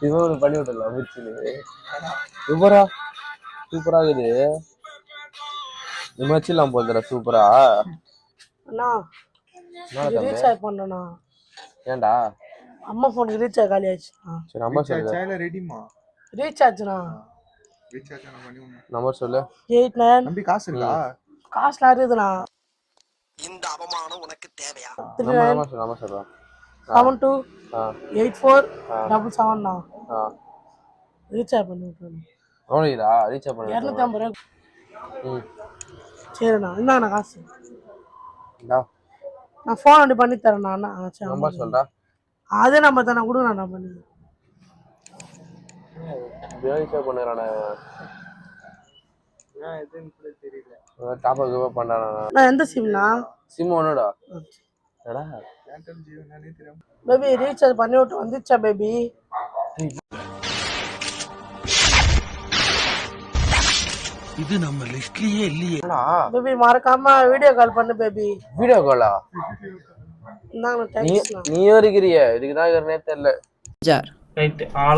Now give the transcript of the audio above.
இவன் பண்ணி விட்டுலாம் முடிச்சு சூப்பரா சூப்பரா இருக்குது இந்த வச்சிடலாம் போதுடா சூப்பரா அண்ணா ரீசார்ஜ் பண்ணண்ணா ஏன்டா அம்மா ஃபோனுக்கு ரீசார்ஜ் காலி ஆயிடுச்சு சரி நம்பர் சொல்லு ரெடிமா ரீசார்ஜ்ண்ணா ரீசார்ஜ் பண்ண பண்ணி நம்பர் சொல்லு 89 நம்பி காசு இருக்கா காசுலாம் இருக்குதுண்ணா இந்த அவமானம் உனக்கு தேவையா நம்பர் சொல்றேன் 72 84 77ண்ணா ரீசார்ஜ் பண்ணி விட்டுருண்ணா எவ்வளோடா ரீசார்ஜ் பண்ணி 250 ரூபா சரிண்ணா இந்தாண்ணா காசு நான் ஃபோன் அப்படி பண்ணி தரேண்ணா அண்ணா சரி நம்பர் சொல்றா அதே நம்பர் தானே கொடுங்க நான் பண்ணி ரீசார்ஜ் பண்ணுறானே தெரியல டாப் அப் பண்ணானா நான் எந்த சிம்ண்ணா சிம் ஒன்னுடா என்னடா பேபி ரீசார்ஜ் பண்ணி விட்டு வந்துச்சா பேபி இது நம்ம லிஸ்ட்லயே இல்லையே பேபி மறக்காம வீடியோ கால் பண்ணு பேபி வீடியோ காலா இந்தாங்க தேங்க்ஸ் நீ இருக்கிறிய இதுக்குதான் நேரத்துல ரைட் ஆள